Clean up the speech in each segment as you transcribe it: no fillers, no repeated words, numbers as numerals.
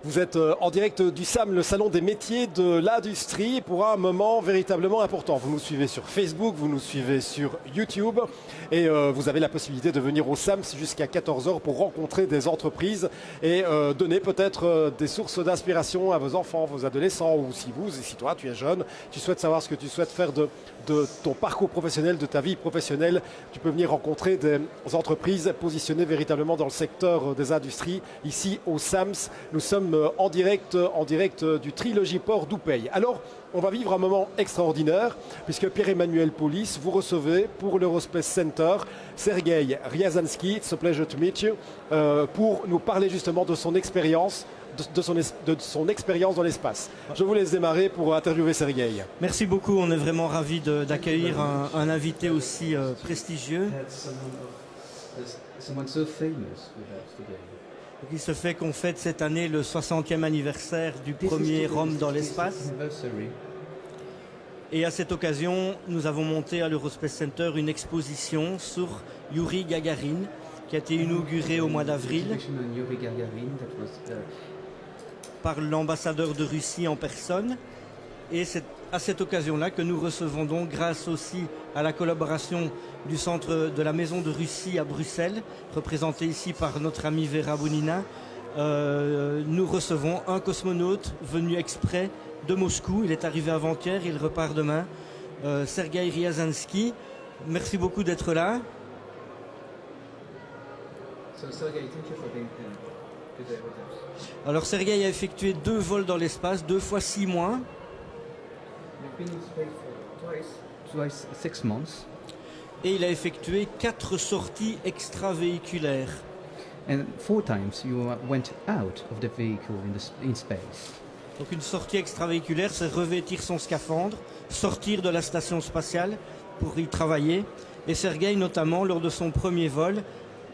Vous êtes en direct du SAM, le salon des métiers de l'industrie, pour un moment véritablement important. Vous nous suivez sur Facebook, vous nous suivez sur YouTube et vous avez la possibilité de venir au SAM jusqu'à 14 h pour rencontrer des entreprises et donner peut-être des sources d'inspiration à vos enfants, vos adolescents, ou si toi tu es jeune, tu souhaites savoir ce que tu souhaites faire de ton parcours professionnel, de ta vie professionnelle, tu peux venir rencontrer des entreprises positionnées véritablement dans le secteur des industries. Ici au SAMS, nous sommes en direct du Trilogy Port d'Oupey. Alors, on va vivre un moment extraordinaire puisque Pierre-Emmanuel Paulis, vous recevez pour l'Eurospace Center Sergei Ryazanski, it's a pleasure to meet you, pour nous parler justement de son expérience de son expérience dans l'espace. Je vous laisse démarrer pour interviewer Sergei. Merci beaucoup, on est vraiment ravis d'accueillir un invité aussi prestigieux. Il se fait qu'on fête cette année le 60e anniversaire du premier homme dans l'espace. Et à cette occasion, nous avons monté à l'Eurospace Center une exposition sur Yuri Gagarin, qui a été inaugurée au mois d'avril par l'ambassadeur de Russie en personne. Et c'est à cette occasion-là que nous recevons donc, grâce aussi à la collaboration du centre de la Maison de Russie à Bruxelles, représenté ici par notre ami Vera Bounina, nous recevons un cosmonaute venu exprès de Moscou. Il est arrivé avant-hier, il repart demain. Sergei Ryazanski, merci beaucoup d'être là. Alors Sergei a effectué 2 vols dans l'espace, 2 fois 6 mois. Twice 6 months. Et il a effectué 4 sorties extravéhiculaires. And 4 times you went out of the vehicle in space. Donc une sortie extravéhiculaire, c'est revêtir son scaphandre, sortir de la station spatiale pour y travailler. Et Sergei, notamment, lors de son premier vol,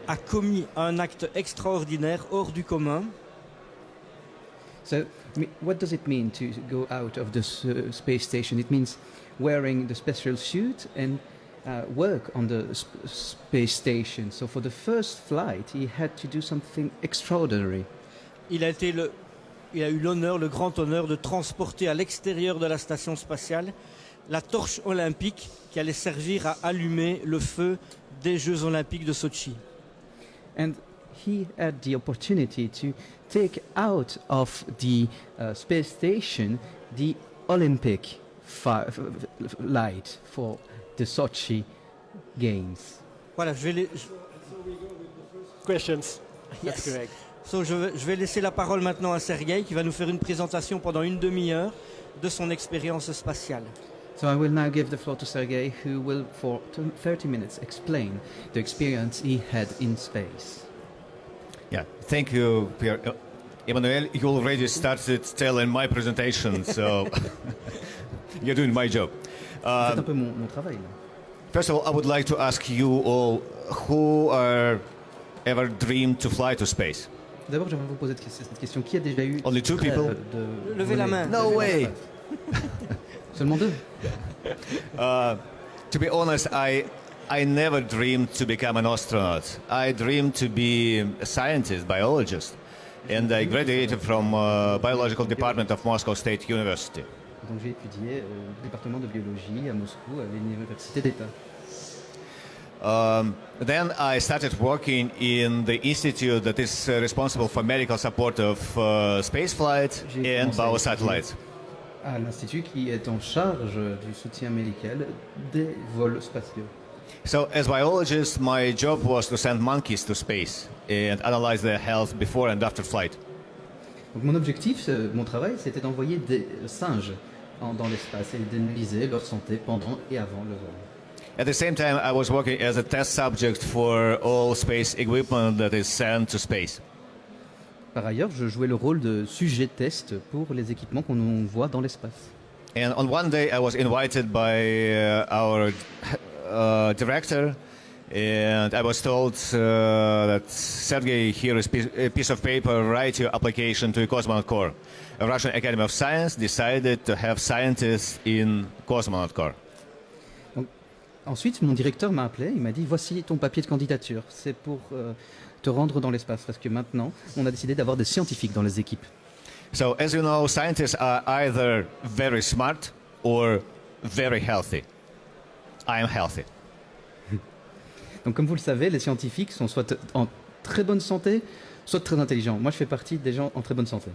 a commis un acte extraordinaire hors du commun. So, what does it mean to go out of the space station? It means wearing the special suit and work on the space station. So, for the first flight, he had to do something extraordinary. Il a eu l'honneur, le grand honneur de transporter à l'extérieur de la station spatiale la torche olympique qui allait servir à allumer le feu des Jeux olympiques de Sochi. And he had the opportunity to take out of the space station the Olympic light for the Sochi Games. Voilà, Questions. Yes. That's correct. So, je vais laisser la parole maintenant à Sergei qui va nous faire une présentation pendant une demi-heure de son expérience spatiale. So I will now give the floor to Sergei, who will for 30 minutes explain the experience he had in space. Yeah, thank you, Pierre. Emmanuel, you already started telling my presentation, so you're doing my job. C'est un peu mon travail, là. First of all, I would like to ask you all who ever dreamed to fly to space. D'abord, j'aimerais vous poser cette question. Qui a déjà eu Only 2 people? Levez la main. No way. Seulement 2. To be honest, I never dreamed to become an astronaut. I dreamed to be a scientist, biologist, and I graduated from biological department of Moscow State University. Donc j'ai étudié au département de biologie à Moscou, à l'université d'État. Then I started working in the institute that is responsible for medical support of spaceflight and biosatellites. À l'institut qui est en charge du soutien médical des vols spatiaux. So as biologist, my job was to send monkeys to space and analyze their health before and after flight. Donc mon objectif, mon travail, c'était d'envoyer des singes dans l'espace et d'analyser leur santé pendant et avant le vol. At the same time, I was working as a test subject for all space equipment that is sent to space. Par ailleurs, je jouais le rôle de sujet test pour les équipements qu'on voit dans l'espace. And on one day, I was invited by our director, and I was told that Sergei, here is a piece of paper, write your application to Cosmonaut Corps. The Russian Academy of Science decided to have scientists in Cosmonaut Corps. Ensuite, mon directeur m'a appelé, il m'a dit « Voici ton papier de candidature, c'est pour te rendre dans l'espace. » Parce que maintenant, on a décidé d'avoir des scientifiques dans les équipes. So, as you know, scientists are either very smart or very healthy. I am healthy. Donc comme vous le savez, les scientifiques sont soit en très bonne santé, soit très intelligents. Moi, je fais partie des gens en très bonne santé.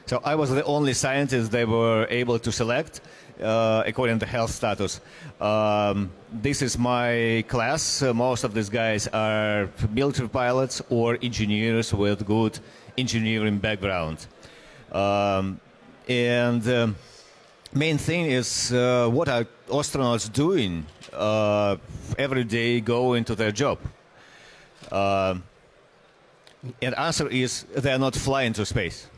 So I was the only scientist they were able to select according to health status. This is my class. Most of these guys are military pilots or engineers with good engineering background. And main thing is what are astronauts doing every day going to their job? And answer is they are not flying to space.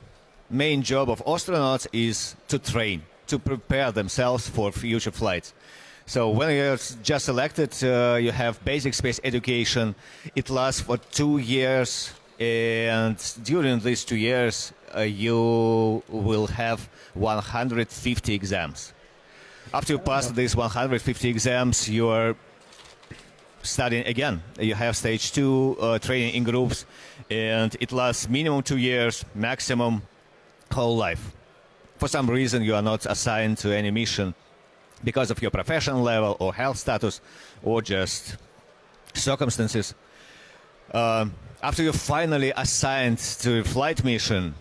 Main job of astronauts is to train, to prepare themselves for future flights. So when you're just selected, you have basic space education. It lasts for 2 years, and during these 2 years, you will have 150 exams. After you pass these 150 exams, you are studying again. You have stage 2 training in groups, and it lasts minimum 2 years, maximum whole life. For some reason, you are not assigned to any mission because of your professional level or health status or just circumstances. After you're finally assigned to a flight mission,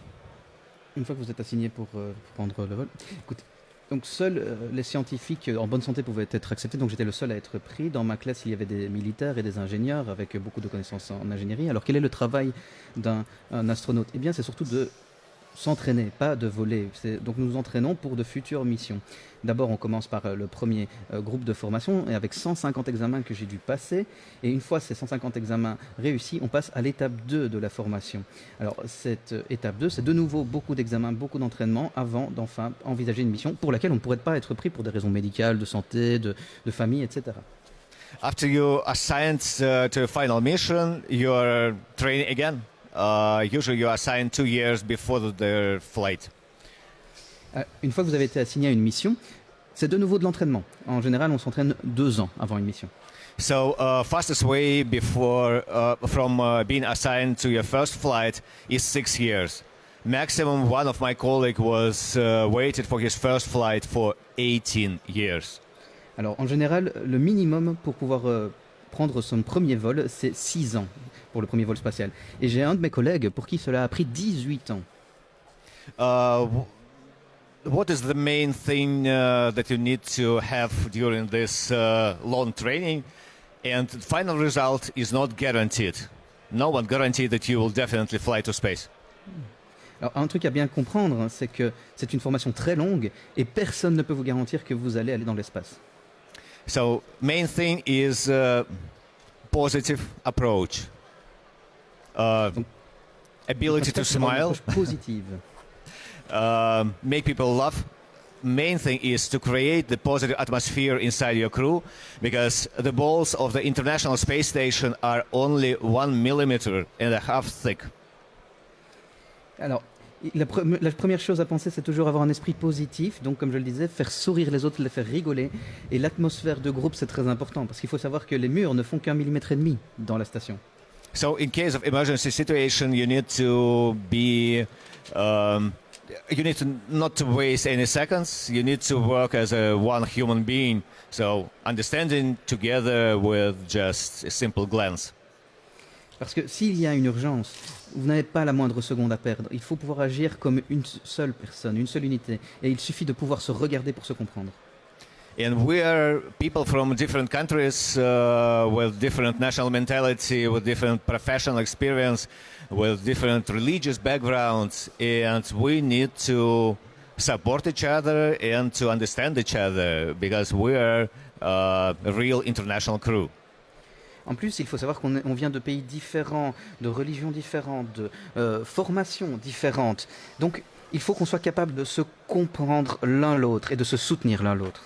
Une fois que vous êtes assigné pour prendre le vol, écoutez, donc seuls les scientifiques en bonne santé pouvaient être acceptés, donc j'étais le seul à être pris. Dans ma classe, il y avait des militaires et des ingénieurs avec beaucoup de connaissances en ingénierie. Alors quel est le travail d'un astronaute? Eh bien, c'est surtout de s'entraîner, pas de voler. Donc nous nous entraînons pour de futures missions. D'abord, on commence par le premier groupe de formation, et avec 150 examens que j'ai dû passer. Et une fois ces 150 examens réussis, on passe à l'étape 2 de la formation. Alors cette étape 2, c'est de nouveau beaucoup d'examens, beaucoup d'entraînement avant d'enfin envisager une mission pour laquelle on ne pourrait pas être pris pour des raisons médicales, de santé, de famille, etc. after you are assigned to a final mission, you are training again. Usually you are assigned 2 years before the flight. Une fois que vous avez été assigné à une mission, c'est de nouveau de l'entraînement. En général, on s'entraîne 2 ans avant une mission. So fastest way before from being assigned to your first flight is 6 years. Maximum, one of my colleagues was waited for his first flight for 18 years. Alors, en général, le minimum pour pouvoir prendre son premier vol, c'est 6 ans pour le premier vol spatial. Et j'ai un de mes collègues pour qui cela a pris 18 ans. What is the main thing that you need to have during this long training? And the final result is not guaranteed. No one guaranteed that you will definitely fly to space. Alors, un truc à bien comprendre, c'est que c'est une formation très longue et personne ne peut vous garantir que vous allez aller dans l'espace. So, main thing is positive approach. Ability to smile, positive. make people laugh. Main thing is to create the positive atmosphere inside your crew, because the balls of the International Space Station are only 1.5 millimeter thick. Alors, la première chose à penser, c'est toujours avoir un esprit positif. Donc, comme je le disais, faire sourire les autres, les faire rigoler. Et l'atmosphère de groupe, c'est très important, parce qu'il faut savoir que les murs ne font qu'1,5 millimètre dans la station. So, in case of emergency situation, you need to be... you need to not to waste any seconds. You need to work as one human being. So, understanding together with just a simple glance. Parce que s'il y a une urgence, vous n'avez pas la moindre seconde à perdre. Il faut pouvoir agir comme une seule personne, une seule unité. Et il suffit de pouvoir se regarder pour se comprendre. And we are people from different countries with different national mentality, with different professional experience, with different religious backgrounds, and we need to support each other and to understand each other, because we are a real international crew. En plus, il faut savoir qu'on vient de pays différents, de religions différentes, de formations différentes. Donc, il faut qu'on soit capable de se comprendre l'un l'autre et de se soutenir l'un l'autre.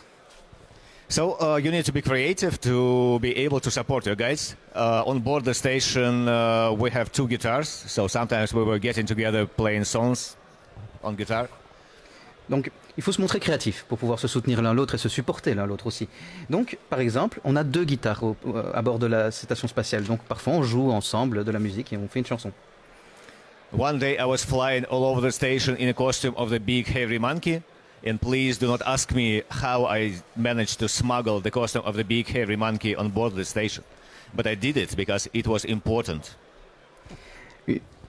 So you need to be creative to be able to support your guys. On board the station, we have 2 guitars, so sometimes we were getting together playing songs on guitar. Donc, il faut se montrer créatif pour pouvoir se soutenir l'un l'autre et se supporter l'un l'autre aussi. Donc, par exemple, on a 2 guitares à bord de la station spatiale. Donc, parfois, on joue ensemble de la musique et on fait une chanson. One day I was flying all over the station in a costume of the big hairy monkey. And please do not ask me how I managed to smuggle the costume of the big hairy monkey on board the station. But I did it because it was important.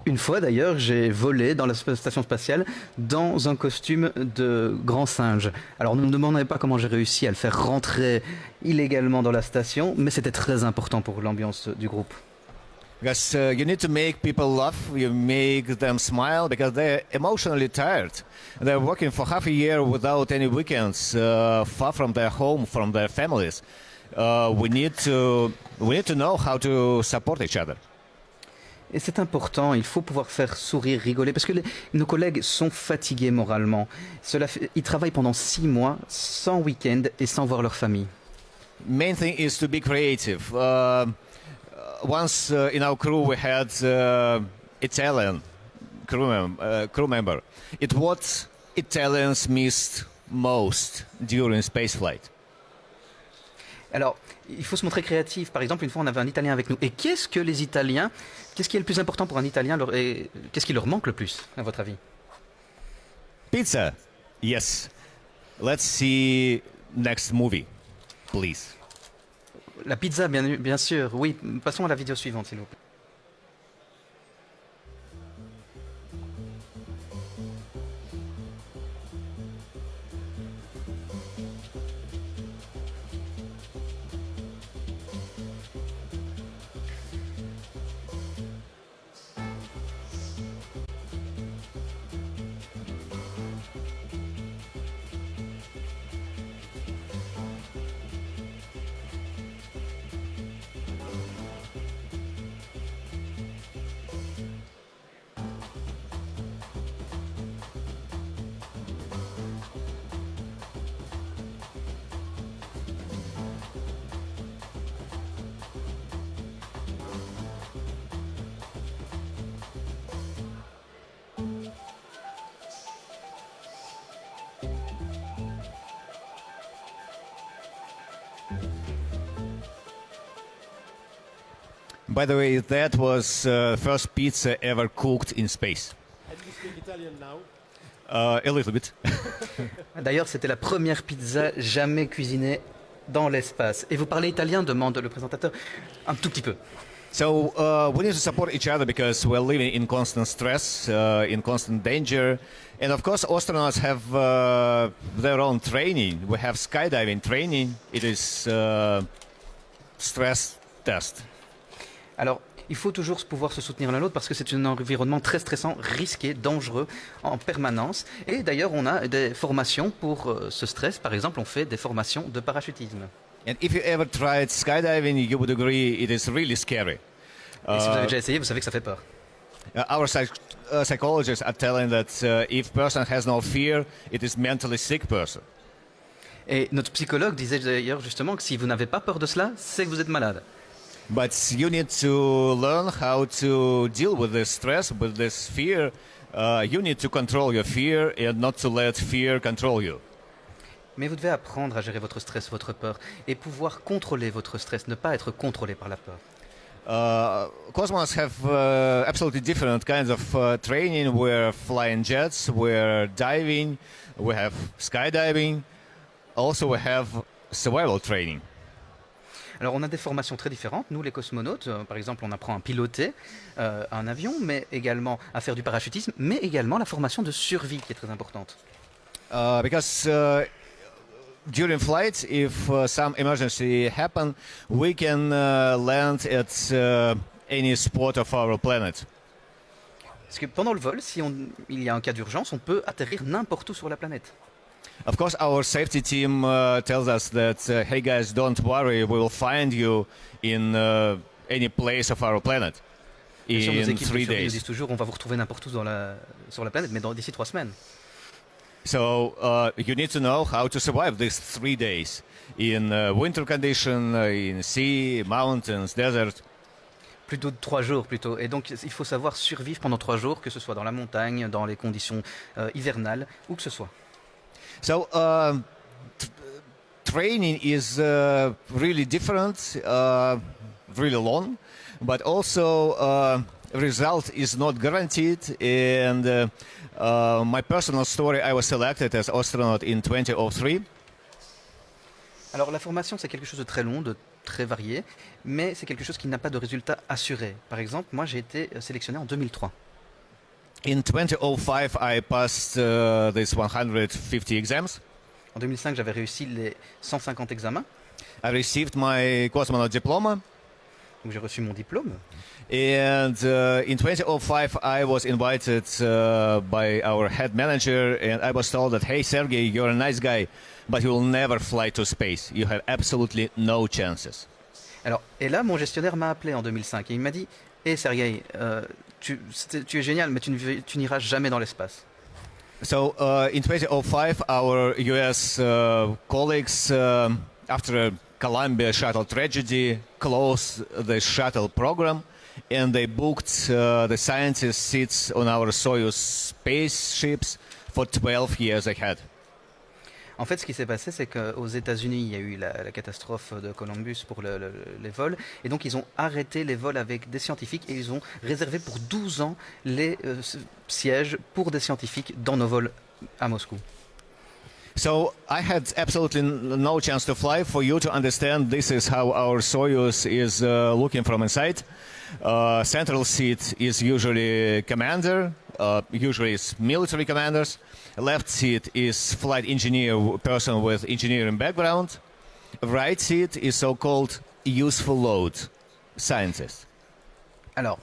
Une fois d'ailleurs, j'ai volé dans la station spatiale dans un costume de grand singe. Alors ne me demandez pas comment j'ai réussi à le faire rentrer illégalement dans la station, mais c'était très important pour l'ambiance du groupe. Because you need to make people laugh, you make them smile, because they're emotionally tired. They're working for half a year without any weekends, far from their home, from their families. We need to know how to support each other. Et c'est important, il faut pouvoir faire sourire, rigoler, parce que nos collègues sont fatigués moralement. Ils travaillent pendant 6 mois, sans week-end et sans voir leur famille. Main thing is to be creative. Once in our crew we had Italian crew member. It what Italians missed most during spaceflight. Alors, il faut se montrer créatif. Par exemple, une fois, on avait un Italien avec nous. Et qu'est-ce que les Italiens, qu'est-ce qui est le plus important pour un Italien et qu'est-ce qui leur manque le plus, à votre avis? Pizza. Yes. Let's see next movie, please. La pizza, bien sûr. Oui, passons à la vidéo suivante, s'il vous plaît. By the way, that was first pizza ever cooked in space. And you speak Italian now? A little bit. D'ailleurs, c'était la première pizza jamais cuisinée dans l'espace. Et vous parlez italien, demande le présentateur. Un tout petit peu. So we need to support each other because we're living in constant stress, in constant danger. And of course, astronauts have their own training. We have skydiving training. It is stress test. Alors, il faut toujours pouvoir se soutenir l'un l'autre parce que c'est un environnement très stressant, risqué, dangereux en permanence. Et d'ailleurs, on a des formations pour ce stress. Par exemple, on fait des formations de parachutisme. And if you ever tried skydiving, you would agree it is really scary. Et si vous avez déjà essayé, vous savez que ça fait peur. Our psychologists are telling that if person has no fear, it is mentally sick person. Et notre psychologue disait d'ailleurs justement que si vous n'avez pas peur de cela, c'est que vous êtes malade. But you need to learn how to deal with this stress, with this fear. You need to control your fear and not to let fear control you. Mais vous devez apprendre à gérer votre stress, votre peur, et pouvoir contrôler votre stress, ne pas être contrôlé par la peur. Cosmonauts have absolutely different kinds of training. We're flying jets, we're diving, we have skydiving. Also, we have survival training. Alors, on a des formations très différentes. Nous, les cosmonautes, par exemple, on apprend à piloter un avion, mais également à faire du parachutisme, mais également la formation de survie qui est très importante. Because during flight, if some emergency happen, we can land at any spot of our planet. Parce que pendant le vol, il y a un cas d'urgence, on peut atterrir n'importe où sur la planète. Of course, our safety team tells us that, hey guys, don't worry, we will find you in any place of our planet in 3 days. Ils disent toujours, on va vous retrouver n'importe où sur la planète, mais d'ici 3 semaines. So you need to know how to survive these 3 days in winter condition, in sea, mountains, desert. Plutôt de 3 jours plutôt. Et donc il faut savoir survivre pendant 3 jours, que ce soit dans la montagne, dans les conditions hivernales, où que ce soit. So training is really different, really long, but also result is not guaranteed. And my personal story, I was selected as astronaut in 2003. Alors la formation, c'est quelque chose de très long, de très varié, mais c'est quelque chose qui n'a pas de résultat assuré. Par exemple, moi j'ai été sélectionné en 2003. In 2005, I passed these 150 exams. En 2005, j'avais réussi les 150 examens, I received my cosmonaut diploma. donc j'ai reçu mon diplôme. And in 2005, I was invited by our head manager, and I was told that, hey, Sergey, you're a nice guy, but you will never fly to space. You have absolutely no chances. Alors, et là, mon gestionnaire m'a appelé en 2005 et il m'a dit « Hé Sergei, tu es génial, mais tu n'iras jamais dans l'espace. » So in 2005, our US colleagues, after a Columbia shuttle tragedy, closed the shuttle program, and they booked the scientists' seats on our Soyuz spaceships for 12 years ahead. En fait, ce qui s'est passé, c'est qu'aux États-Unis, il y a eu la catastrophe de Columbus pour les vols. Et donc, ils ont arrêté les vols avec des scientifiques et ils ont réservé pour 12 ans les sièges pour des scientifiques dans nos vols à Moscou. So I had absolutely no chance to fly. For you to understand, this is how our Soyuz is looking from inside. Central seat is usually commander, usually it's military commanders. Left seat is flight engineer, person with engineering background. Right seat is so-called useful load, scientist. Alors,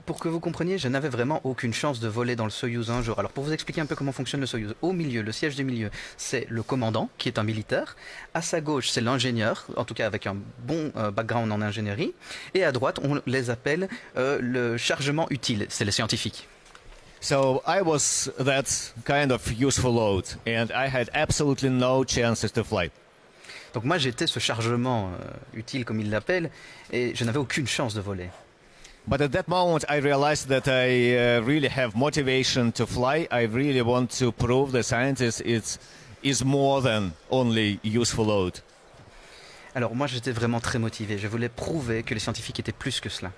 pour que vous compreniez, je n'avais vraiment aucune chance de voler dans le Soyouz un jour. Alors, pour vous expliquer un peu comment fonctionne le Soyouz, au milieu, le siège du milieu, c'est le commandant, qui est un militaire. À sa gauche, c'est l'ingénieur, en tout cas avec un bon background en ingénierie. Et à droite, on les appelle le chargement utile, c'est les scientifiques. So I was that kind of useful load, and I had absolutely no chances to fly. Donc moi, j'étais ce chargement utile, comme ils l'appellent, et je n'avais aucune chance de voler. But at that moment, I realized that I really have motivation to fly. I really want to prove the scientist is more than only useful load. Alors moi, j'étais vraiment très motivé. Je voulais prouver que les scientifiques étaient plus que cela.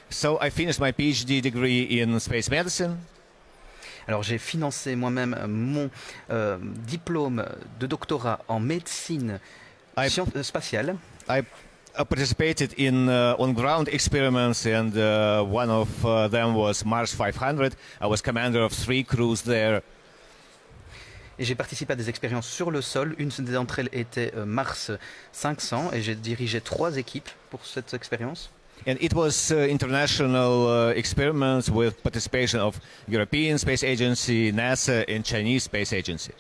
So I finished my PhD degree in space medicine. Alors j'ai financé moi-même mon diplôme de doctorat en médecine spatiale. I participated in on-ground experiments, and one of them was Mars 500. I was commander of 3 crews there. Et j'ai participé à des expériences sur le sol. Une d'entre elles était Mars 500 et j'ai dirigé 3 équipes pour cette expérience. And it was international experiments with participation of European Space Agency, NASA, and Chinese Space Agency.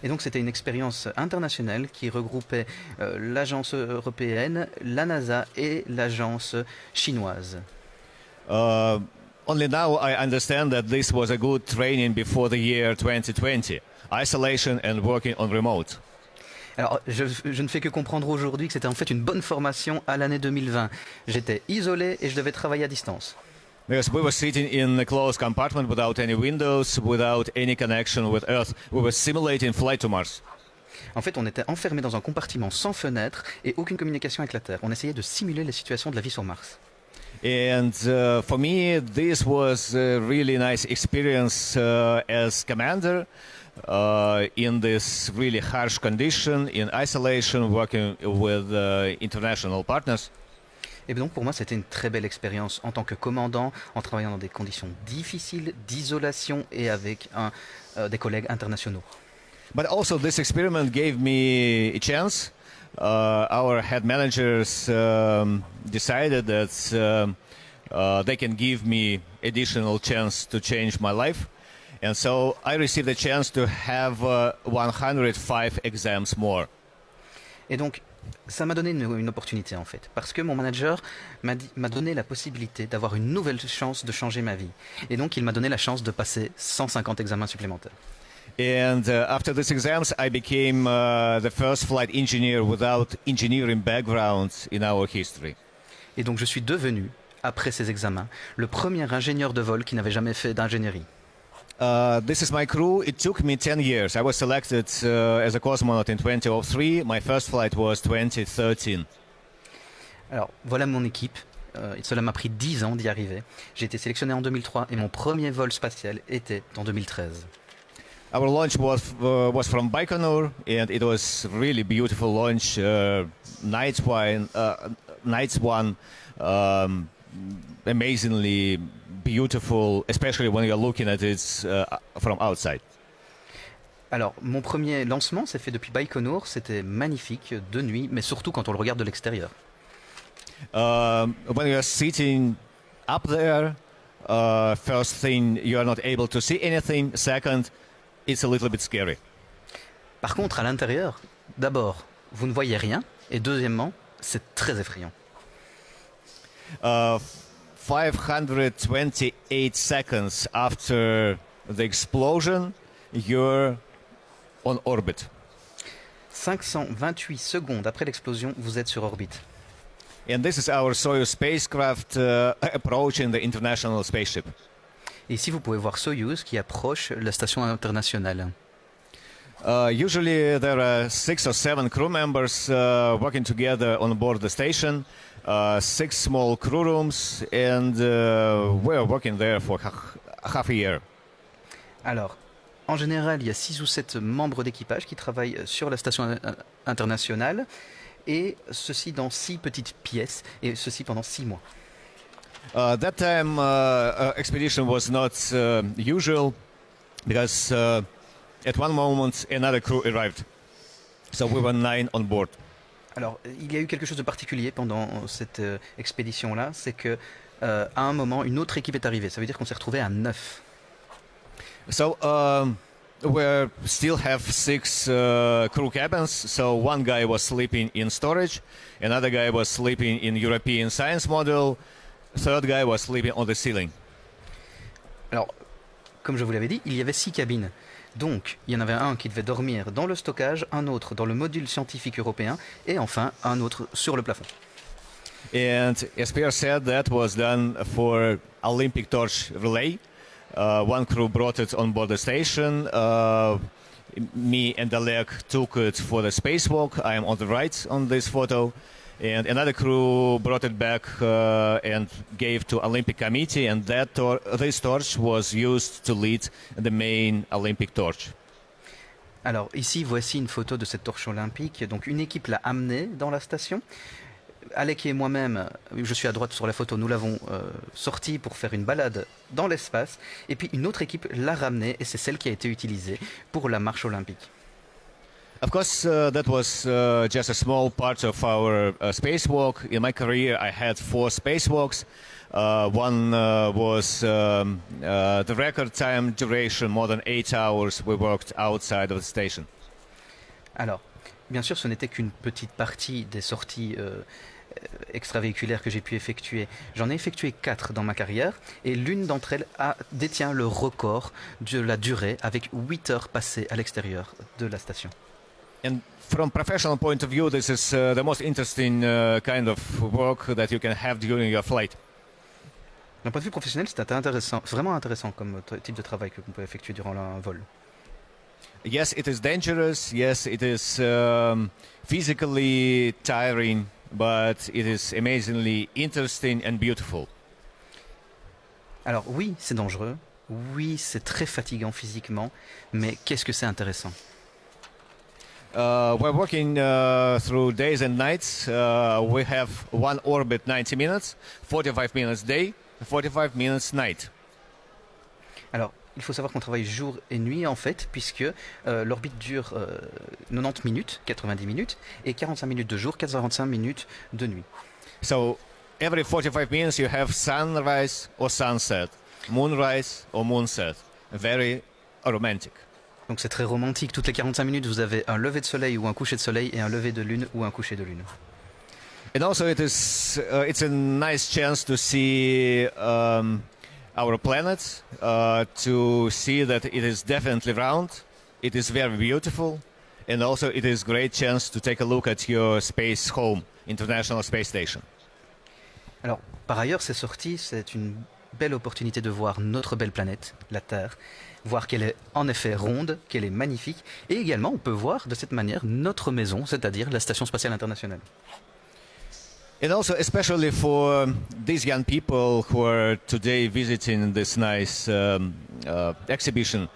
Et donc c'était une expérience internationale qui regroupait l'agence européenne, la NASA et l'agence chinoise. Only now I understand that this was a good training before the year 2020. Isolation and working on remote. Alors, je ne fais que comprendre aujourd'hui que c'était en fait une bonne formation à l'année 2020. J'étais isolé et je devais travailler à distance. Because we were sitting in a closed compartment without any windows, without any connection with Earth. We were simulating flight to Mars. En fait, on était enfermé dans un compartiment sans fenêtre et aucune communication avec la Terre. On essayait de simuler les situations de la vie sur Mars. And for me, this was a really nice experience as commander. In this really harsh condition, in isolation, working with international partners. Et donc pour moi, c'était une très belle expérience en tant que commandant, en travaillant dans des conditions difficiles, d'isolation et avec des collègues internationaux. But also this experiment gave me a chance. Our head managers decided that they can give me additional chance to change my life. And so I received a chance to have 105 exams more. Et donc, ça m'a donné une opportunité en fait, parce que mon manager m'a donné la possibilité d'avoir une nouvelle chance de changer ma vie. Et donc, il m'a donné la chance de passer 150 examens supplémentaires. And after these exams, I became the first flight engineer without engineering background in our history. Et donc, je suis devenu, après ces examens, le premier ingénieur de vol qui n'avait jamais fait d'ingénierie. This is my crew. It took me 10 years. I was selected as a cosmonaut in 2003. My first flight was 2013. Alors, voilà mon équipe. cela m'a pris 10 ans d'y arriver. J'ai été sélectionné en 2003 et mon premier vol spatial était en 2013. Our launch was from Baikonur, and it was really beautiful launch. Night one, amazingly beautiful, especially when you're looking at it from outside. Alors, mon premier lancement s'est fait depuis Baïkonour, c'était magnifique, de nuit, mais surtout quand on le regarde de l'extérieur. When you're sitting up there, first thing, you are not able to see anything. Second, it's a little bit scary. Par contre, à l'intérieur, d'abord, vous ne voyez rien, et deuxièmement, c'est très effrayant. 528 seconds after the explosion, you're on orbit. 528 secondes après l'explosion, vous êtes sur orbite. And this is our Soyuz spacecraft approaching the International Spaceship. Et ici, vous pouvez voir Soyuz qui approche la station internationale. Usually there are 6 or 7 crew members working together on board the station, 6 small crew rooms, and we're working there for half a year. Alors, en général, il y a 6 ou 7 membres d'équipage qui travaillent sur la station internationale, et ceci dans 6 petites pièces, et ceci pendant 6 mois. That time expedition was not usual because at one moment another crew arrived. So we were 9 on board. Alors, il y a eu quelque chose de particulier pendant cette expédition-là, c'est que à un moment, une autre équipe est arrivée. Ça veut dire qu'on s'est retrouvé à 9. So we still have 6 crew cabins. So one guy was sleeping in storage, another guy was sleeping in European Science Model, third guy was sleeping on the ceiling. Alors, comme je vous l'avais dit, il y avait 6 cabines. Donc, il y en avait un qui devait dormir dans le stockage, un autre dans le module scientifique européen, et enfin un autre sur le plafond. And as Pierre said, that was done for Olympic torch relay. One crew brought it on board the station. Me and Oleg took it for the spacewalk. I am on the right on this photo. And another crew brought it back and gave to Olympic Committee, and this torch was used to lead the main Olympic torch. Alors ici, voici une photo de cette torche olympique. Donc une équipe l'a amenée dans la station. Alec et moi-même, je suis à droite sur la photo, nous l'avons sortie pour faire une balade dans l'espace. Et puis une autre équipe l'a ramenée, et c'est celle qui a été utilisée pour la marche olympique. Of course, that was just a small part of our spacewalk. In my career, I had 4 spacewalks. One was the record time duration, more than 8 hours. We worked outside of the station. Alors, bien sûr, ce n'était qu'une petite partie des sorties extravéhiculaires que j'ai pu effectuer. J'en ai effectué 4 dans ma carrière, et l'une d'entre elles détient le record de la durée, avec 8 heures passées à l'extérieur de la station. And from professional point of view, this is the most interesting kind of work that you can have during your flight. D'un point de vue professionnel, c'est intéressant, vraiment intéressant comme type de travail que vous pouvez effectuer durant un vol. Yes, it is dangerous. Yes, it is physically tiring, but it is amazingly interesting and beautiful. Alors oui, c'est dangereux. Oui, c'est très fatigant physiquement. Mais qu'est-ce que c'est intéressant? We're working through days and nights. We have one orbit 90 minutes, 45 minutes day, 45 minutes night. Alors, il faut savoir qu'on travaille jour et nuit en fait, puisque l'orbite dure 90 minutes, 90 minutes, et 45 minutes de jour, 45 minutes de nuit. So every 45 minutes you have sunrise or sunset, moonrise or moonset. Very romantic. Donc c'est très romantique. Toutes les 45 minutes, vous avez un lever de soleil ou un coucher de soleil, et un lever de lune ou un coucher de lune. And also it's a nice chance to see our planet, to see that it is definitely round, it is very beautiful, and also it is a great chance to take a look at your space home, International Space Station. Alors, par ailleurs, ces sorties, c'est une belle opportunité de voir notre belle planète, la Terre, voir qu'elle est en effet ronde, qu'elle est magnifique, et également on peut voir de cette manière notre maison, c'est-à-dire la Station Spatiale Internationale. And also, especially for these young people who are today visiting this nice exhibition,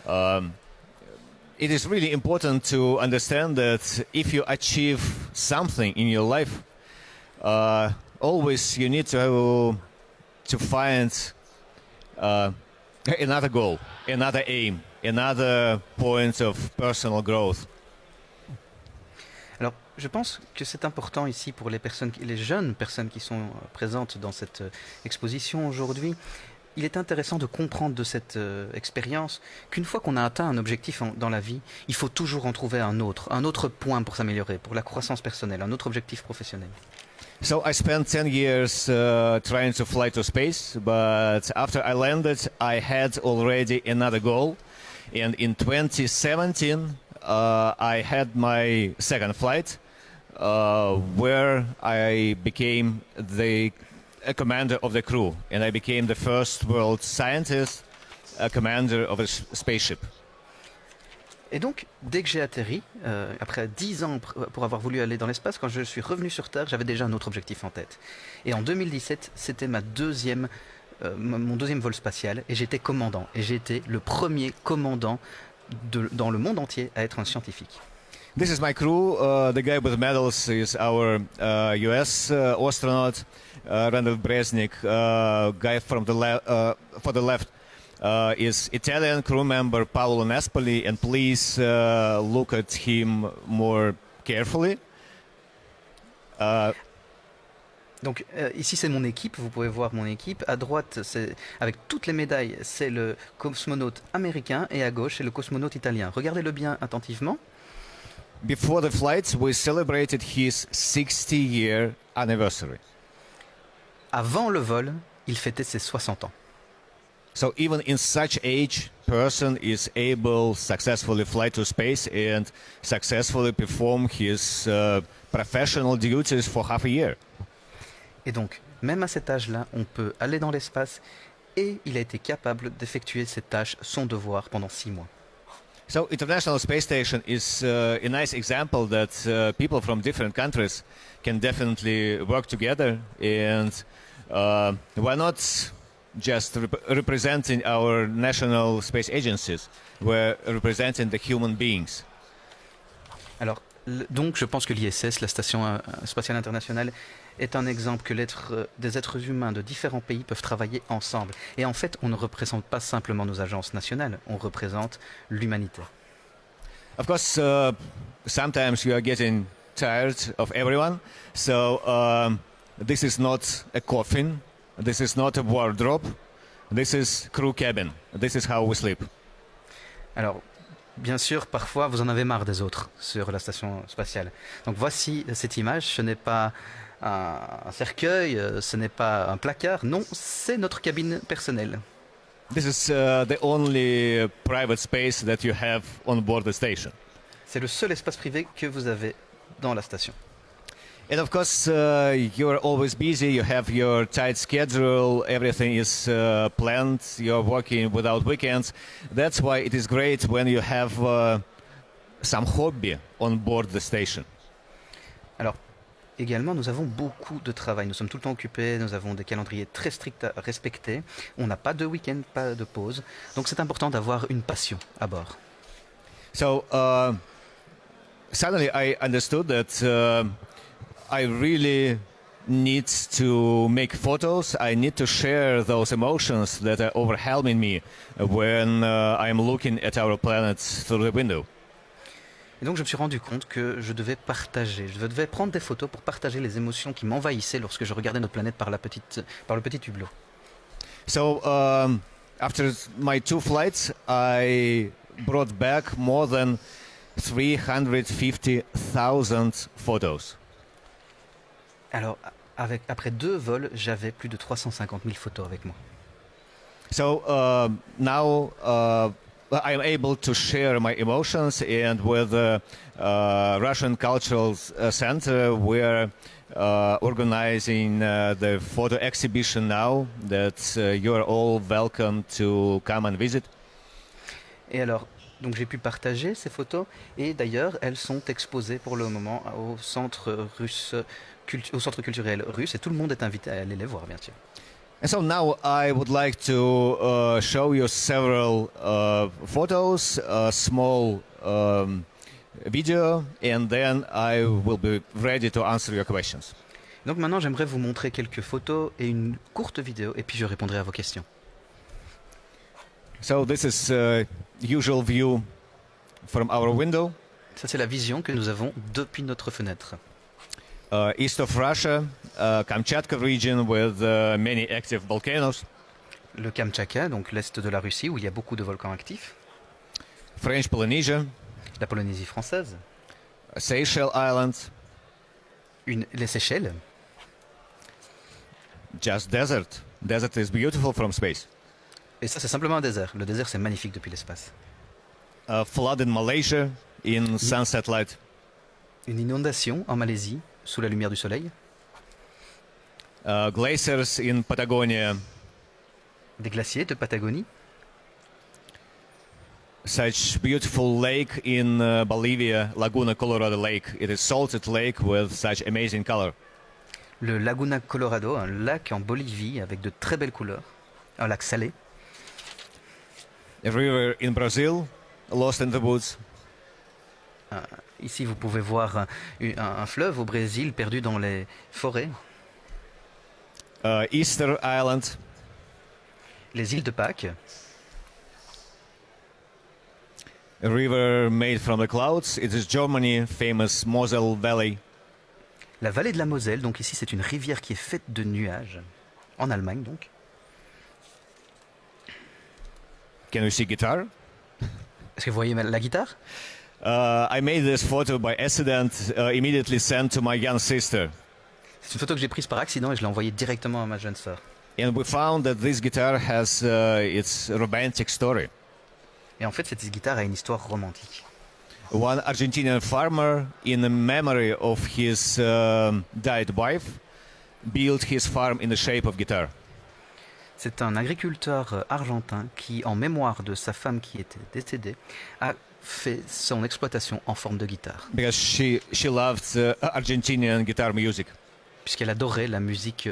it is really important to understand that if you achieve something in your life, always you need to find another goal, another aim, another point of personal growth. Alors, je pense que c'est important ici pour les jeunes personnes qui sont présentes dans cette exposition aujourd'hui. Il est intéressant de comprendre de cette expérience qu'une fois qu'on a atteint un objectif dans la vie, il faut toujours en trouver un autre point pour s'améliorer, pour la croissance personnelle, un autre objectif professionnel. So I spent 10 years trying to fly to space, but after I landed, I had already another goal. And in 2017, I had my second flight, where I became a commander of the crew, and I became the first world scientist, a commander of a spaceship. Et donc, dès que j'ai atterri, après 10 ans pour avoir voulu aller dans l'espace, quand je suis revenu sur Terre, j'avais déjà un autre objectif en tête. Et en 2017, c'était mon deuxième vol spatial, et j'étais commandant. Et j'ai été le premier commandant dans le monde entier à être un scientifique. This is my crew. The guy with medals is our US astronaut, Randall Bresnik. Guy from for the left is Italian crew member Paolo Nespoli, and please look at him more carefully. Donc ici c'est mon équipe, vous pouvez voir mon équipe. À droite, avec toutes les médailles, c'est le cosmonaute américain, et à gauche c'est le cosmonaute italien. Regardez-le bien attentivement. Before the flight, we celebrated his 60-year anniversary. Avant le vol, il fêtait ses 60 ans. So even in such age, person is able successfully fly to space and successfully perform his professional duties for half a year. Et donc, même à cet âge-là, on peut aller dans l'espace, et il a été capable d'effectuer ses tâches, son devoir, pendant 6 mois. So International Space Station is a nice example that people from different countries can definitely work together, and we're not just representing our national space agencies, we're representing the human beings. Alors, donc je pense que l'ISS, la Station Spatiale Internationale, est un exemple que des êtres humains de différents pays peuvent travailler ensemble. Et en fait, on ne représente pas simplement nos agences nationales, on représente l'humanité. Of course, sometimes you are getting tired of everyone, so this is not a coffin, this is not a wardrobe, this is crew cabin, this is how we sleep. Alors, bien sûr, parfois, vous en avez marre des autres sur la station spatiale. Donc voici cette image, ce n'est pas un cercueil, ce n'est pas un placard, non, c'est notre cabine personnelle. This is the only private space that you have on board the station. C'est le seul espace privé que vous avez dans la station. And of course, you're always busy, you have your tight schedule, everything is planned, you're working without weekends. That's why it is great when you have some hobby on board the station. Alors, également, nous avons beaucoup de travail. Nous sommes tout le temps occupés, nous avons des calendriers très stricts à respecter. On n'a pas de week-end, pas de pause. Donc c'est important d'avoir une passion à bord. So, suddenly I understood that I really need to make photos. I need to share those emotions that are overwhelming me when I'm looking at our planet through the window. Et donc je me suis rendu compte que je devais prendre des photos pour partager les émotions qui m'envahissaient lorsque je regardais notre planète par le petit hublot. So after my 2 flights, I brought back more than 350,000 photos. Alors après 2 vols, j'avais plus de 350 000 photos avec moi. So now I am able to share my emotions, and with the Russian Cultural Center, we're organizing the photo exhibition now that you are all welcome to come and visit. Et alors, Donc j'ai pu partager ces photos et d'ailleurs elles sont exposées pour le moment au centre au centre culturel russe et tout le monde est invité à aller les voir bien sûr. And so now I would like to show you several photos, a small video, and then I will be ready to answer your questions. Donc maintenant j'aimerais vous montrer quelques photos et une courte vidéo et puis je répondrai à vos questions. So this is usual view from our window. Ça c'est la vision que nous avons depuis notre fenêtre. East of Russia, Kamchatka region with many active volcanoes. Le Kamtchatka, donc l'est de la Russie où il y a beaucoup de volcans actifs. French Polynesia, La Polynésie française. Seychelles Islands, Les Seychelles. just desert. Desert is beautiful from space. Et ça c'est simplement un désert. Le désert c'est magnifique depuis l'espace. Flood in Malaysia in sunset light. Une inondation en Malaisie sous la lumière du soleil. Glaciers in Patagonia. Des glaciers de Patagonie. Such beautiful lake in Bolivia, Laguna Colorado Lake. It is salted lake with such amazing color. Le Laguna Colorado, un lac en Bolivie avec de très belles couleurs. Un lac salé. A river in Brazil, lost in the woods. Ici, vous pouvez voir un fleuve au Brésil perdu dans les forêts. Easter Island, Les îles de Pâques. a river made from the clouds. It is Germany, famous Moselle Valley. La vallée de la Moselle, donc ici, c'est une rivière qui est faite de nuages. En Allemagne, donc. Can you see guitar? Est-ce que vous voyez la guitare? I made this photo by accident, immediately sent to my young sister. C'est une photo que j'ai prise par accident et je l'ai envoyée directement à ma jeune sœur. And we found that this guitar has its romantic story. Et en fait, cette guitare a une histoire romantique. One Argentinian farmer, in memory of his died wife, built his farm in the shape of guitar. C'est un agriculteur argentin qui, en mémoire de sa femme qui était décédée, a fait son exploitation en forme de guitare. Because she loved Argentinian guitar music. Puisqu'elle adorait la musique,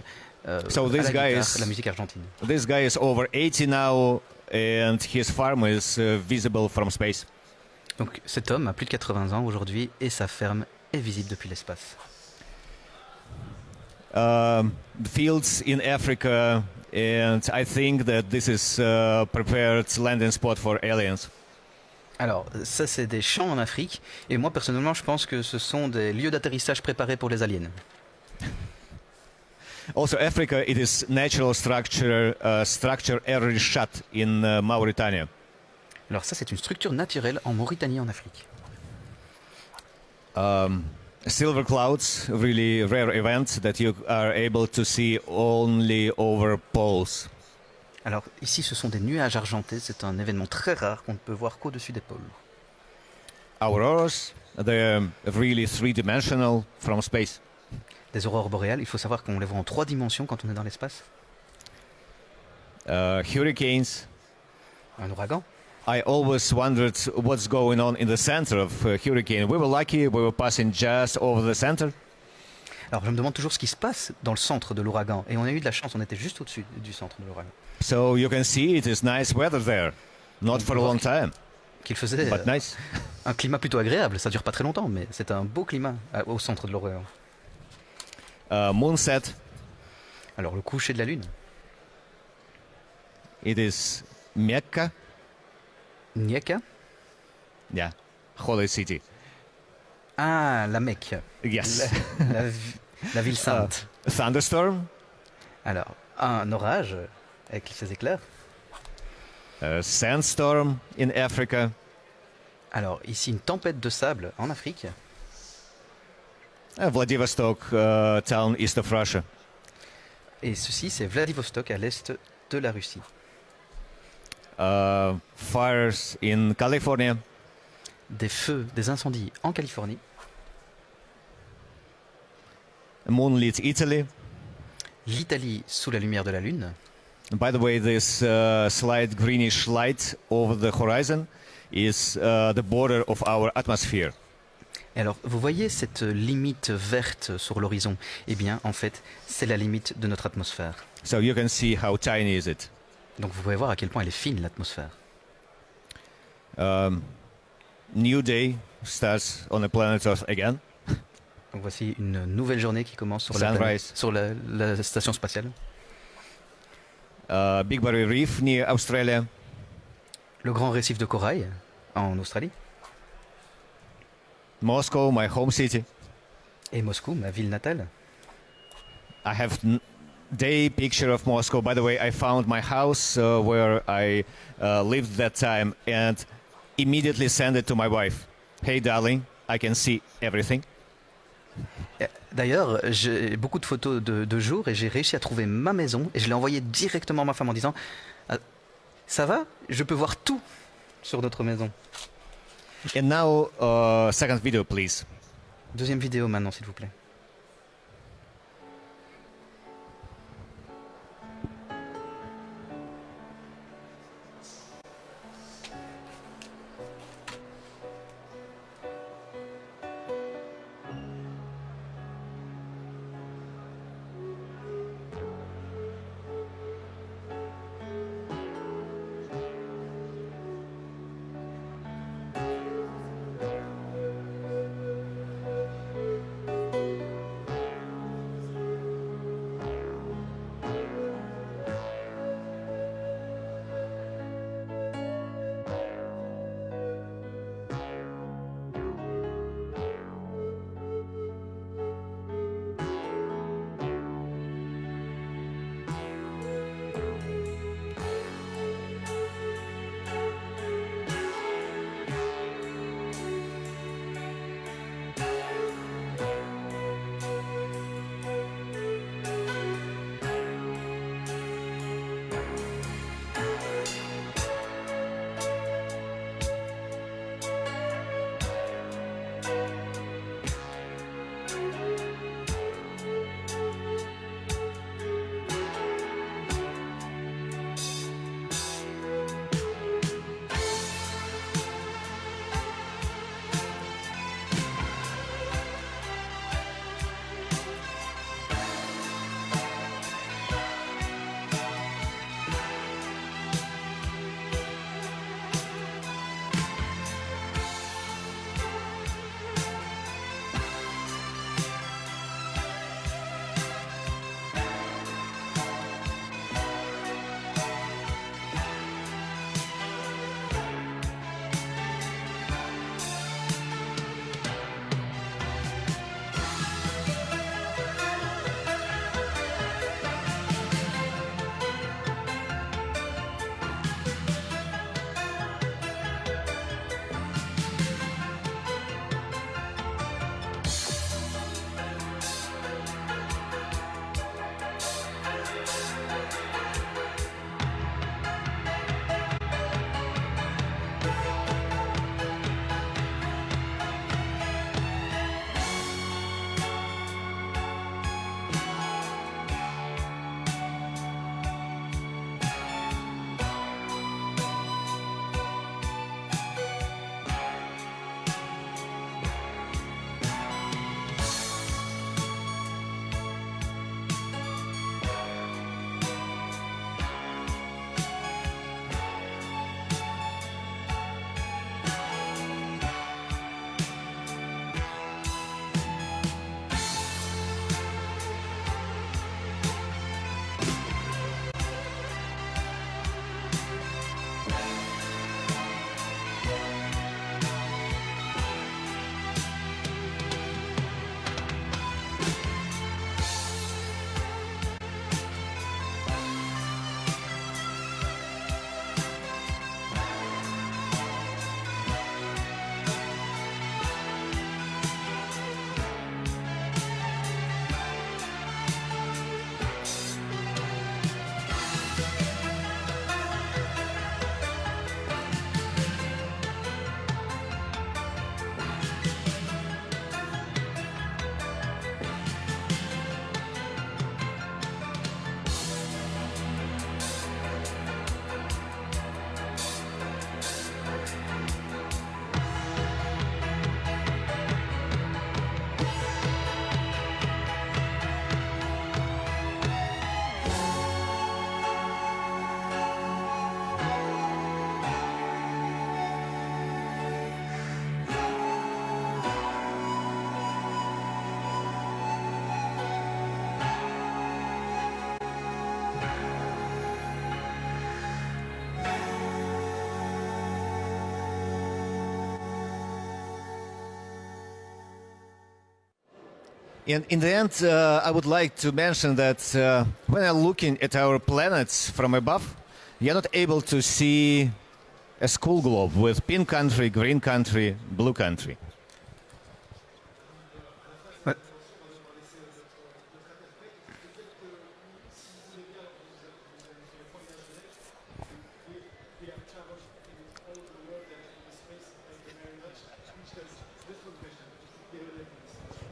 So à this la guy guitare, is- la musique argentine. This guy is over 80 now, and his farm is visible from space. Donc cet homme a plus de 80 ans aujourd'hui et sa ferme est visible depuis l'espace. The fields in Africa, and I think that this is prepared landing spot for aliens. Alors ça c'est des champs en Afrique et moi personnellement je pense que ce sont des lieux d'atterrissage préparés pour les aliens. Also, Africa, it is natural structure already shut in Mauritania. Alors ça c'est une structure naturelle en Mauritanie en Afrique. Silver clouds, really rare event that you are able to see only over poles. Alors ici ce sont des nuages argentés, c'est un événement très rare qu'on ne peut voir qu'au-dessus des pôles. Auroras, they're really three-dimensional from space. Des aurores boréales, il faut savoir qu'on les voit en 3 dimensions quand on est dans l'espace. Hurricanes. Un ouragan. I always wondered what's going on in the center of a hurricane. We were lucky, we were passing just over the center. Alors je me demande toujours ce qui se passe dans le centre de l'ouragan et on a eu de la chance, on était juste au-dessus du centre de l'ouragan. So you can see it is nice weather there. Not for a long time, Qu'il faisait but nice. un climat plutôt agréable, ça dure pas très longtemps mais c'est un beau climat au centre de l'ouragan. Moonset, Alors le coucher de la lune. it is Mecca. Nyeka. Yeah, holy city. Ah, la Mecque. Yes. La ville sainte. Thunderstorm, Alors, un orage avec ses éclairs. sandstorm in Africa. Alors, ici, une tempête de sable en Afrique. Vladivostok, town east of Russia. Et ceci, c'est Vladivostok, à l'est de la Russie. Fires in California. Des feux, des incendies en Californie. Moonlit Italy. L'Italie sous la lumière de la lune. By the way, this slight greenish light over the horizon, is the border of our atmosphere. Et alors, vous voyez cette limite verte sur l'horizon? Eh bien, en fait, c'est la limite de notre atmosphère. So you can see how tiny is it. Donc, vous pouvez voir à quel point elle est fine, l'atmosphère. New day starts on the planet Earth again. Donc, voici une nouvelle journée qui commence sur, la, Sunrise. planète, sur la station spatiale. Big Barrier Reef near Australia. Le grand récif de corail en Australie. Moscow, my home city. Et Moscou, ma ville natale. I have day picture of Moscow. By the way, I found my house where I lived that time and immediately sent it to my wife. Hey, darling, I can see everything. D'ailleurs, j'ai beaucoup de photos de jour et j'ai réussi à trouver ma maison et je l'ai envoyé directement à ma femme en disant ça va, je peux voir tout sur notre maison. And now, second video, please. Deuxième vidéo maintenant, s'il vous plaît. In the end, I would like to mention that when I'm looking at our planets from above, you're not able to see a school globe with pink country, green country, blue country.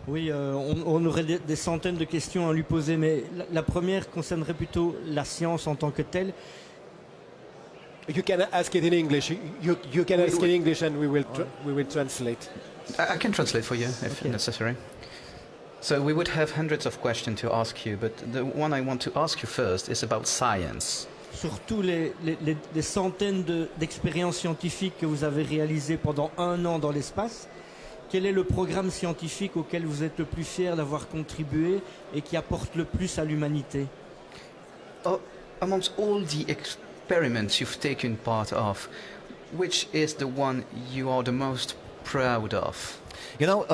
Oui, on aurait des centaines de questions à lui poser, mais la première concernerait plutôt la science en tant que telle. You can ask it in English. You can ask in English and we will translate. I can translate for you if necessary. So we would have hundreds of questions to ask you, but the one I want to ask you first is about science. Surtout les centaines d'expériences scientifiques que vous avez réalisées pendant 1 an dans l'espace, quel est le programme scientifique auquel vous êtes le plus fier d'avoir contribué et qui apporte le plus à l'humanité? Amongst all the experiments you've taken part of, which is the one you are the most proud of? You know,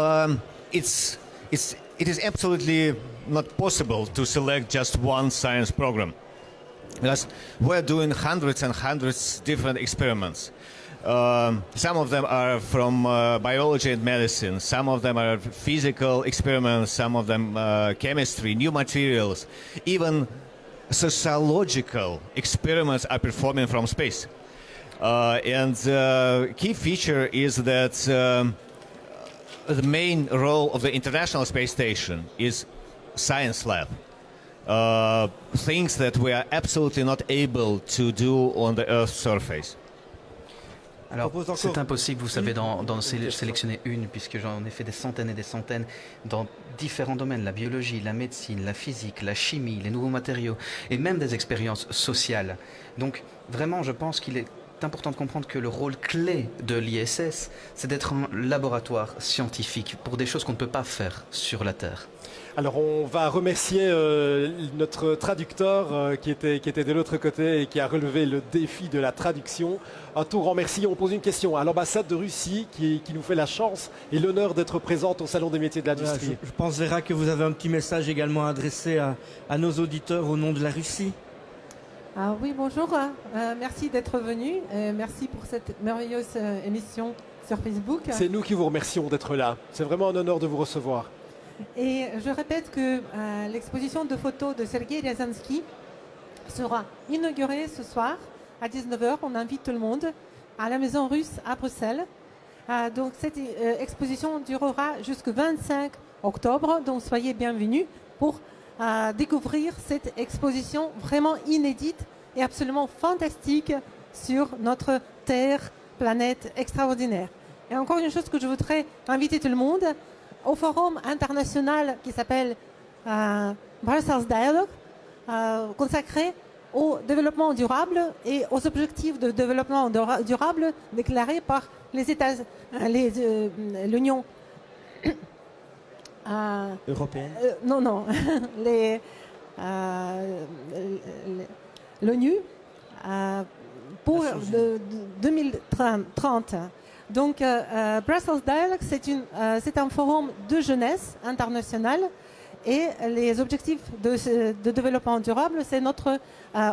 it is absolutely not possible to select just one science program, because we're doing hundreds and hundreds different experiments. Some of them are from biology and medicine, some of them are physical experiments, some of them chemistry, new materials, even sociological experiments are performing from space. And the key feature is that the main role of the International Space Station is science lab. Things that we are absolutely not able to do on the Earth's surface. Alors, c'est impossible, vous savez, d'en sélectionner une, puisque j'en ai fait des centaines et des centaines dans différents domaines, la biologie, la médecine, la physique, la chimie, les nouveaux matériaux, et même des expériences sociales. Donc, vraiment, je pense qu'il est important de comprendre que le rôle clé de l'ISS, c'est d'être un laboratoire scientifique pour des choses qu'on ne peut pas faire sur la Terre. Alors on va remercier notre traducteur qui était de l'autre côté et qui a relevé le défi de la traduction. Un tout grand merci. On pose une question à l'ambassade de Russie qui nous fait la chance et l'honneur d'être présente au Salon des métiers de l'industrie. Voilà, je pense, Vera, que vous avez un petit message également adressé à nos auditeurs au nom de la Russie. Oui, bonjour. Merci d'être venu. Merci pour cette merveilleuse émission sur Facebook. C'est nous qui vous remercions d'être là. C'est vraiment un honneur de vous recevoir. Et je répète que l'exposition de photos de Sergei Ryazansky sera inaugurée ce soir à 19h. On invite tout le monde à la Maison Russe à Bruxelles. Donc cette exposition durera jusqu'au 25 octobre. Donc soyez bienvenus pour découvrir cette exposition vraiment inédite et absolument fantastique sur notre Terre, planète extraordinaire. Et encore une chose que je voudrais inviter tout le monde au forum international qui s'appelle Brussels Dialogue, consacré au développement durable et aux objectifs de développement durable déclarés par les États, l'Union européenne. Non, l'ONU pour 2030. Donc, Brussels Dialogue, c'est un forum de jeunesse international et les objectifs de développement durable, c'est notre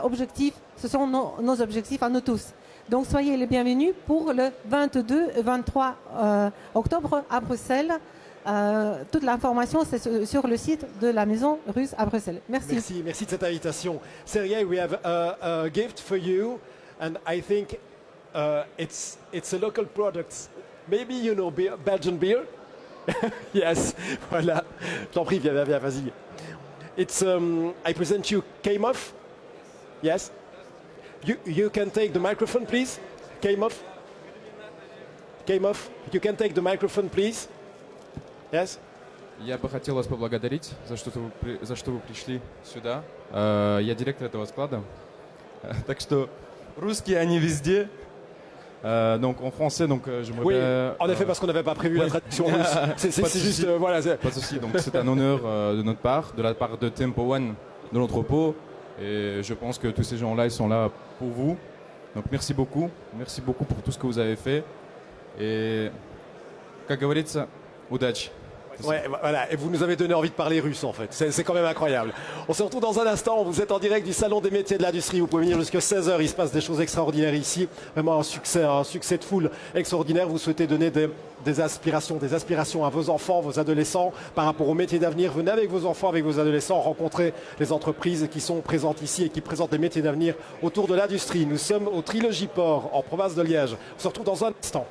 objectif, ce sont nos objectifs à nous tous. Donc, soyez les bienvenus pour le 22 et 23 octobre à Bruxelles. Toute l'information, c'est sur le site de la Maison Russe à Bruxelles. Merci. Merci de cette invitation. Sergei, we have a gift for you, and I think it's a local product. Maybe you know beer, Belgian beer. Yes, voilà. T'en prie, viens, vas-y. It's I present you K-Muff. Yes. You can take the microphone, please. K-Muff. K-Muff, you can take the microphone, please. Yes. Я бы хотел вас поблагодарить за что вы пришли сюда. Я директор этого склада. Так что русские, они везде. Donc en français, donc j'aimerais oui, bien, en effet, parce qu'on n'avait pas prévu la traduction russe. C'est juste, voilà. Pas de souci. Donc c'est un honneur de notre part, de la part de Tempo One, de l'entrepôt. Et je pense que tous ces gens-là, ils sont là pour vous. Donc merci beaucoup pour tout ce que vous avez fait. Et, как говорится, удачи. Ouais, voilà, et vous nous avez donné envie de parler russe en fait, c'est quand même incroyable. On se retrouve dans un instant, vous êtes en direct du Salon des métiers de l'industrie, vous pouvez venir jusqu'à 16h, il se passe des choses extraordinaires ici, vraiment un succès de foule extraordinaire. Vous souhaitez donner des aspirations à vos enfants, vos adolescents par rapport au métier d'avenir. Venez avec vos enfants, avec vos adolescents, rencontrer les entreprises qui sont présentes ici et qui présentent les métiers d'avenir autour de l'industrie. Nous sommes au Trilogie Port en province de Liège. On se retrouve dans un instant.